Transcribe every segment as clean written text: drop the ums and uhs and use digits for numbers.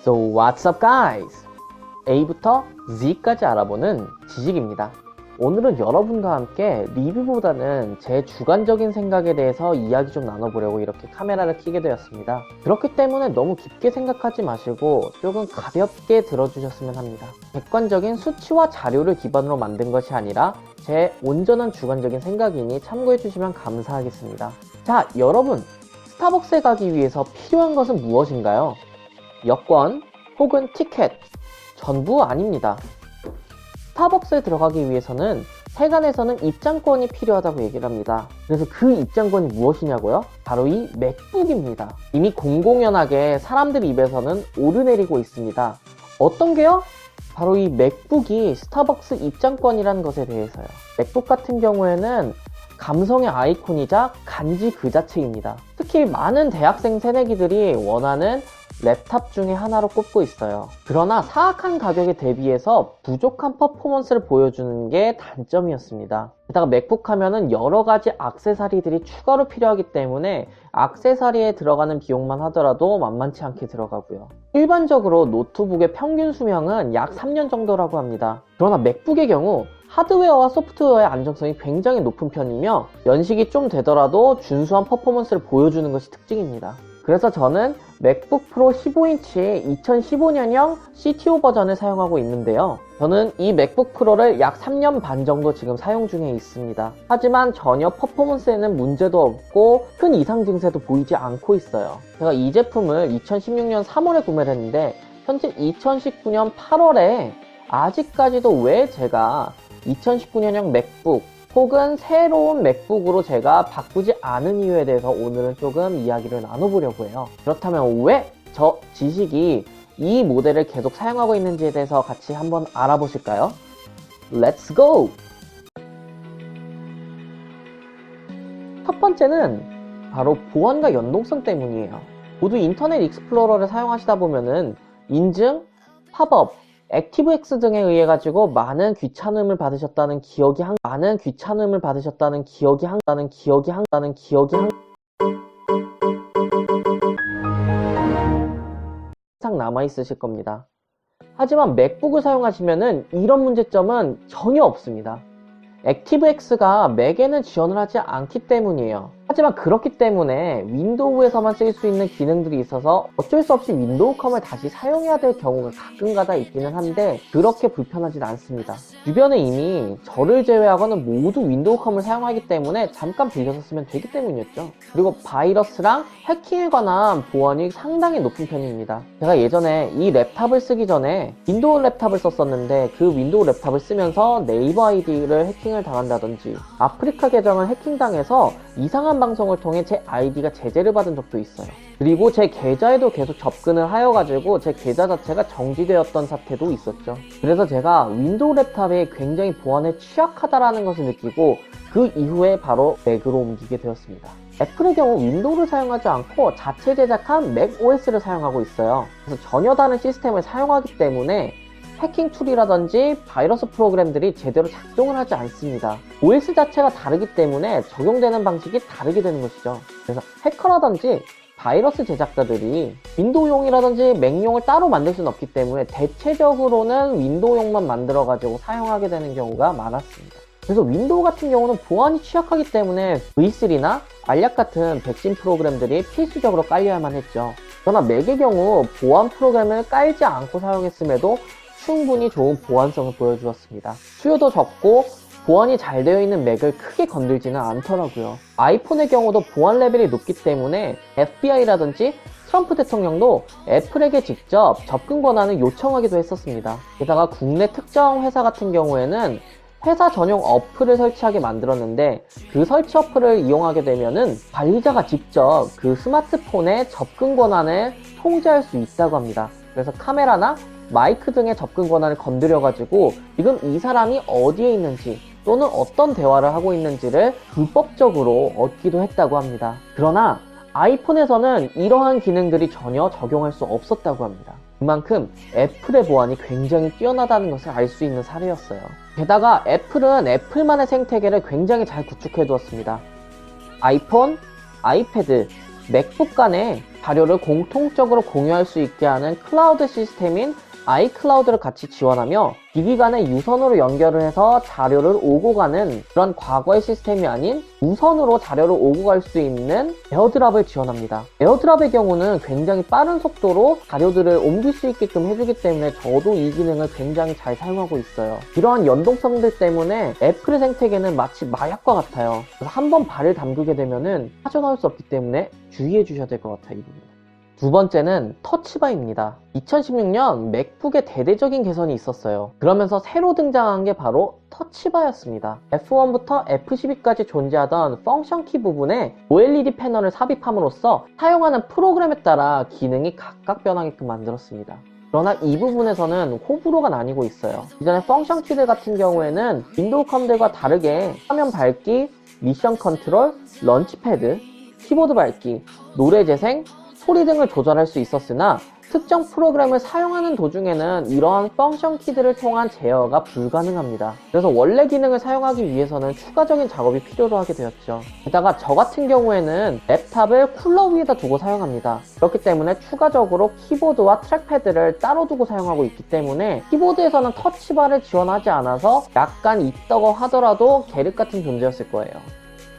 So what's up guys? A부터 Z까지 알아보는 지식입니다. 오늘은 여러분과 함께 리뷰보다는 제 주관적인 생각에 대해서 이야기 좀 나눠보려고 이렇게 카메라를 켜게 되었습니다. 그렇기 때문에 너무 깊게 생각하지 마시고 조금 가볍게 들어주셨으면 합니다. 객관적인 수치와 자료를 기반으로 만든 것이 아니라 제 온전한 주관적인 생각이니 참고해주시면 감사하겠습니다. 자, 여러분, 스타벅스에 가기 위해서 필요한 것은 무엇인가요? 여권 혹은 티켓, 전부 아닙니다. 스타벅스에 들어가기 위해서는 세간에서는 입장권이 필요하다고 얘기를 합니다. 그래서 그 입장권이 무엇이냐고요? 바로 이 맥북입니다. 이미 공공연하게 사람들 입에서는 오르내리고 있습니다. 어떤 게요? 바로 이 맥북이 스타벅스 입장권이라는 것에 대해서요. 맥북 같은 경우에는 감성의 아이콘이자 간지 그 자체입니다. 특히 많은 대학생 새내기들이 원하는 랩탑 중에 하나로 꼽고 있어요. 그러나 사악한 가격에 대비해서 부족한 퍼포먼스를 보여주는 게 단점이었습니다. 게다가 맥북 하면은 여러가지 액세서리들이 추가로 필요하기 때문에 액세서리에 들어가는 비용만 하더라도 만만치 않게 들어가고요. 일반적으로 노트북의 평균 수명은 약 3년 정도라고 합니다. 그러나 맥북의 경우 하드웨어와 소프트웨어의 안정성이 굉장히 높은 편이며 연식이 좀 되더라도 준수한 퍼포먼스를 보여주는 것이 특징입니다. 그래서 저는 맥북 프로 15인치 2015년형 CTO 버전을 사용하고 있는데요. 저는 이 맥북 프로를 약 3년 반 정도 지금 사용 중에 있습니다. 하지만 전혀 퍼포먼스에는 문제도 없고 큰 이상 증세도 보이지 않고 있어요. 제가 이 제품을 2016년 3월에 구매를 했는데 현재 2019년 8월에 아직까지도 왜 제가 2019년형 맥북 혹은 새로운 맥북으로 제가 바꾸지 않은 이유에 대해서 오늘은 조금 이야기를 나눠보려고 해요. 그렇다면 왜 저 지식이 이 모델을 계속 사용하고 있는지에 대해서 같이 한번 알아보실까요? Let's go! 첫 번째는 바로 보안과 연동성 때문이에요. 모두 인터넷 익스플로러를 사용하시다 보면은 인증, 팝업, 액티브엑스 등에 의해 가지고 많은 귀찮음을 받으셨다는 기억이 항상 남아 있으실 겁니다. 하지만 맥북을 사용하시면은 이런 문제점은 전혀 없습니다. 액티브엑스가 맥에는 지원을 하지 않기 때문이에요. 하지만 그렇기 때문에 윈도우에서만 쓸 수 있는 기능들이 있어서 어쩔 수 없이 윈도우컴을 다시 사용해야 될 경우가 가끔가다 있기는 한데 그렇게 불편하진 않습니다. 주변에 이미 저를 제외하고는 모두 윈도우컴을 사용하기 때문에 잠깐 빌려서 쓰면 되기 때문이었죠. 그리고 바이러스랑 해킹에 관한 보안이 상당히 높은 편입니다. 제가 예전에 이 랩탑을 쓰기 전에 윈도우 랩탑을 썼었는데 그 윈도우 랩탑을 쓰면서 네이버 아이디를 해킹을 당한다든지 아프리카 계정을 해킹당해서 이상한 방송을 통해 제 아이디가 제재를 받은 적도 있어요. 그리고 제 계좌에도 계속 접근을 하여가지고 제 계좌 자체가 정지되었던 사태도 있었죠. 그래서 제가 윈도우 랩탑이 굉장히 보안에 취약하다라는 것을 느끼고 그 이후에 바로 맥으로 옮기게 되었습니다. 애플의 경우 윈도우를 사용하지 않고 자체 제작한 맥 OS를 사용하고 있어요. 그래서 전혀 다른 시스템을 사용하기 때문에 해킹 툴이라든지 바이러스 프로그램들이 제대로 작동을 하지 않습니다. OS 자체가 다르기 때문에 적용되는 방식이 다르게 되는 것이죠. 그래서 해커라든지 바이러스 제작자들이 윈도우용이라든지 맥용을 따로 만들 수는 없기 때문에 대체적으로는 윈도우용만 만들어가지고 사용하게 되는 경우가 많았습니다. 그래서 윈도우 같은 경우는 보안이 취약하기 때문에 V3나 알약 같은 백신 프로그램들이 필수적으로 깔려야만 했죠. 그러나 맥의 경우 보안 프로그램을 깔지 않고 사용했음에도 충분히 좋은 보안성을 보여주었습니다. 수요도 적고 보안이 잘 되어 있는 맥을 크게 건들지는 않더라고요. 아이폰의 경우도 보안 레벨이 높기 때문에 FBI라든지 트럼프 대통령도 애플에게 직접 접근 권한을 요청하기도 했었습니다. 게다가 국내 특정 회사 같은 경우에는 회사 전용 어플을 설치하게 만들었는데 그 설치 어플을 이용하게 되면은 관리자가 직접 그 스마트폰의 접근 권한을 통제할 수 있다고 합니다. 그래서 카메라나 마이크 등의 접근 권한을 건드려가지고 지금 이 사람이 어디에 있는지 또는 어떤 대화를 하고 있는지를 불법적으로 얻기도 했다고 합니다. 그러나 아이폰에서는 이러한 기능들이 전혀 적용할 수 없었다고 합니다. 그만큼 애플의 보안이 굉장히 뛰어나다는 것을 알 수 있는 사례였어요. 게다가 애플은 애플만의 생태계를 굉장히 잘 구축해 두었습니다. 아이폰, 아이패드, 맥북 간에 자료를 공통적으로 공유할 수 있게 하는 클라우드 시스템인 아이클라우드를 같이 지원하며 기기 간에 유선으로 연결을 해서 자료를 오고 가는 그런 과거의 시스템이 아닌 무선으로 자료를 오고 갈 수 있는 에어드랍을 지원합니다. 에어드랍의 경우는 굉장히 빠른 속도로 자료들을 옮길 수 있게끔 해주기 때문에 저도 이 기능을 굉장히 잘 사용하고 있어요. 이러한 연동성들 때문에 애플의 생태계는 마치 마약과 같아요. 그래서 한번 발을 담그게 되면은 빠져나올 수 없기 때문에 주의해 주셔야 될 것 같아요. 이 부분. 두 번째는 터치바입니다. 2016년 맥북에 대대적인 개선이 있었어요. 그러면서 새로 등장한 게 바로 터치바였습니다. F1부터 F12까지 존재하던 펑션 키 부분에 OLED 패널을 삽입함으로써 사용하는 프로그램에 따라 기능이 각각 변하게끔 만들었습니다. 그러나 이 부분에서는 호불호가 나뉘고 있어요. 이전에 펑션 키들 같은 경우에는 윈도우 컴들과 다르게 화면 밝기, 미션 컨트롤, 런치패드, 키보드 밝기, 노래 재생, 소리 등을 조절할 수 있었으나 특정 프로그램을 사용하는 도중에는 이러한 펑션 키들을 통한 제어가 불가능합니다. 그래서 원래 기능을 사용하기 위해서는 추가적인 작업이 필요로 하게 되었죠. 게다가 저 같은 경우에는 랩탑을 쿨러 위에다 두고 사용합니다. 그렇기 때문에 추가적으로 키보드와 트랙패드를 따로 두고 사용하고 있기 때문에 키보드에서는 터치바를 지원하지 않아서 약간 있다고 하더라도 계륵 같은 존재였을 거예요.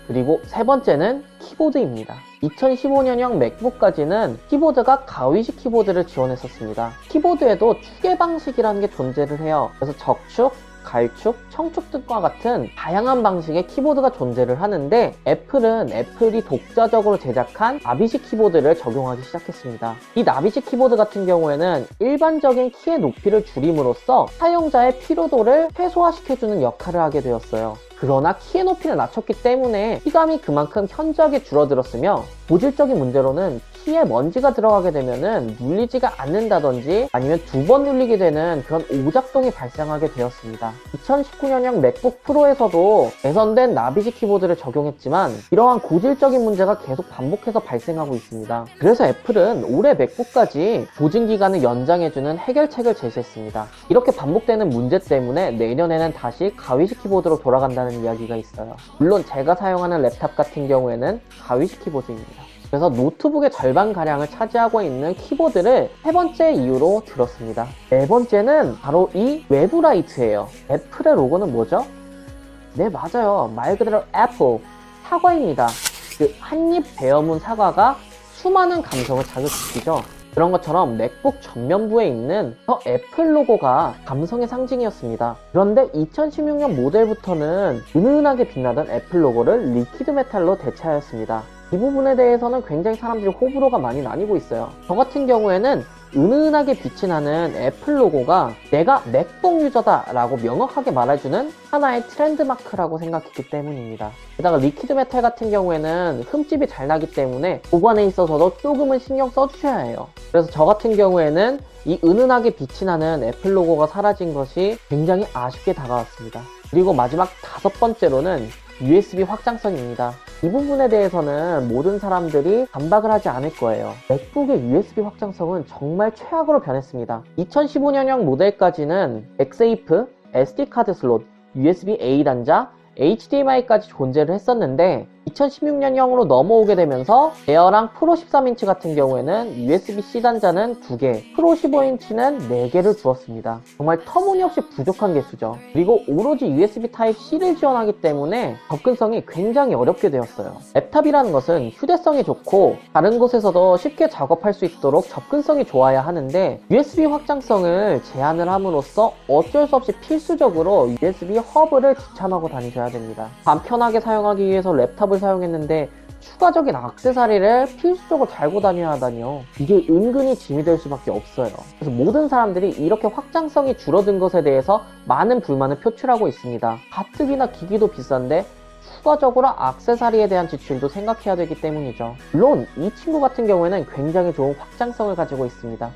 그리고 세 번째는 키보드입니다. 2015년형 맥북까지는 키보드가 가위식 키보드를 지원했었습니다. 키보드에도 추계 방식이라는 게 존재를 해요. 그래서 적축, 갈축, 청축 등과 같은 다양한 방식의 키보드가 존재를 하는데 애플은 애플이 독자적으로 제작한 나비식 키보드를 적용하기 시작했습니다. 이 나비식 키보드 같은 경우에는 일반적인 키의 높이를 줄임으로써 사용자의 피로도를 최소화시켜주는 역할을 하게 되었어요. 그러나 키의 높이를 낮췄기 때문에 키감이 그만큼 현저하게 줄어들었으며 고질적인 문제로는 키에 먼지가 들어가게 되면은 눌리지가 않는다든지 아니면 두 번 눌리게 되는 그런 오작동이 발생하게 되었습니다. 2019년형 맥북 프로에서도 개선된 나비식 키보드를 적용했지만 이러한 고질적인 문제가 계속 반복해서 발생하고 있습니다. 그래서 애플은 올해 맥북까지 보증기간을 연장해주는 해결책을 제시했습니다. 이렇게 반복되는 문제 때문에 내년에는 다시 가위식 키보드로 돌아간다는 이야기가 있어요. 물론 제가 사용하는 랩탑 같은 경우에는 가위식 키보드입니다. 그래서 노트북의 절반가량을 차지하고 있는 키보드를 세 번째 이유로 들었습니다. 네 번째는 바로 이 외부 라이트예요. 애플의 로고는 뭐죠? 네, 맞아요. 말 그대로 애플, 사과입니다. 그 한입 베어문 사과가 수많은 감성을 자극시키죠. 그런 것처럼 맥북 전면부에 있는 저 애플 로고가 감성의 상징이었습니다. 그런데 2016년 모델부터는 은은하게 빛나던 애플 로고를 리퀴드 메탈로 대체하였습니다. 이 부분에 대해서는 굉장히 사람들이 호불호가 많이 나뉘고 있어요. 저 같은 경우에는 은은하게 빛이 나는 애플 로고가 내가 맥북 유저다 라고 명확하게 말해주는 하나의 트렌드 마크라고 생각했기 때문입니다. 게다가 리퀴드 메탈 같은 경우에는 흠집이 잘 나기 때문에 보관에 있어서도 조금은 신경 써주셔야 해요. 그래서 저 같은 경우에는 이 은은하게 빛이 나는 애플 로고가 사라진 것이 굉장히 아쉽게 다가왔습니다. 그리고 마지막 다섯 번째로는 USB 확장성입니다. 이 부분에 대해서는 모든 사람들이 반박을 하지 않을 거예요. 맥북의 USB 확장성은 정말 최악으로 변했습니다. 2015년형 모델까지는 엑세이프, SD카드 슬롯, USB-A 단자, HDMI까지 존재를 했었는데 2016년형으로 넘어오게 되면서 에어랑 프로 13인치 같은 경우에는 USB-C 단자는 2개, 프로 15인치는 4개를 주었습니다. 정말 터무니없이 부족한 개수죠. 그리고 오로지 USB Type-C를 지원하기 때문에 접근성이 굉장히 어렵게 되었어요. 랩탑이라는 것은 휴대성이 좋고 다른 곳에서도 쉽게 작업할 수 있도록 접근성이 좋아야 하는데 USB 확장성을 제한을 함으로써 어쩔 수 없이 필수적으로 USB 허브를 지참하고 다니셔야 됩니다. 간편하게 사용하기 위해서 랩탑을 사용했는데 추가적인 액세서리를 필수적으로 달고 다녀야 하다니요. 이게 은근히 짐이 될 수밖에 없어요. 그래서 모든 사람들이 이렇게 확장성이 줄어든 것에 대해서 많은 불만을 표출하고 있습니다. 가뜩이나 기기도 비싼데 추가적으로 액세서리에 대한 지출도 생각해야 되기 때문이죠. 물론 이 친구 같은 경우에는 굉장히 좋은 확장성을 가지고 있습니다.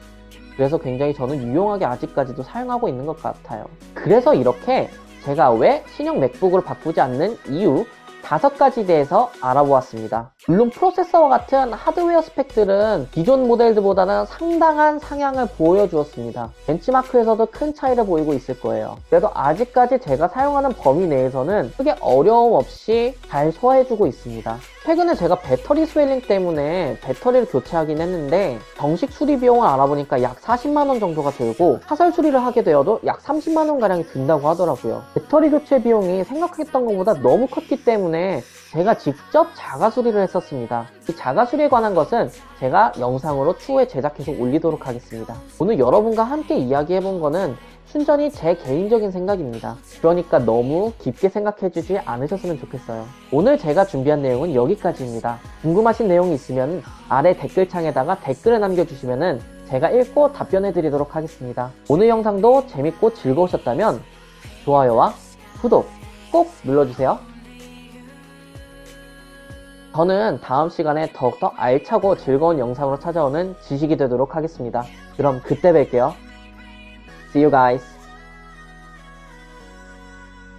그래서 굉장히 저는 유용하게 아직까지도 사용하고 있는 것 같아요. 그래서 이렇게 제가 왜 신형 맥북으로 바꾸지 않는 이유 5가지에 대해서 알아보았습니다. 물론 프로세서와 같은 하드웨어 스펙들은 기존 모델들보다는 상당한 상향을 보여주었습니다. 벤치마크에서도 큰 차이를 보이고 있을 거예요. 그래도 아직까지 제가 사용하는 범위 내에서는 크게 어려움 없이 잘 소화해주고 있습니다. 최근에 제가 배터리 스웰링 때문에 배터리를 교체하긴 했는데 정식 수리 비용을 알아보니까 약 40만원 정도가 들고 하설 수리를 하게 되어도 약 30만원 가량이 든다고 하더라고요. 배터리 교체 비용이 생각했던 것보다 너무 컸기 때문에 제가 직접 자가 수리를 했었습니다. 이 자가 수리에 관한 것은 제가 영상으로 추후에 제작해서 올리도록 하겠습니다. 오늘 여러분과 함께 이야기해본 거는 순전히 제 개인적인 생각입니다. 그러니까 너무 깊게 생각해주지 않으셨으면 좋겠어요. 오늘 제가 준비한 내용은 여기까지입니다. 궁금하신 내용이 있으면 아래 댓글창에다가 댓글을 남겨주시면 제가 읽고 답변해드리도록 하겠습니다. 오늘 영상도 재밌고 즐거우셨다면 좋아요와 구독 꼭 눌러주세요. 저는 다음 시간에 더욱더 알차고 즐거운 영상으로 찾아오는 지식이 되도록 하겠습니다. 그럼 그때 뵐게요. See you guys.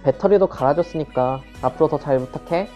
배터리도 갈아줬으니까 앞으로 더 잘 부탁해.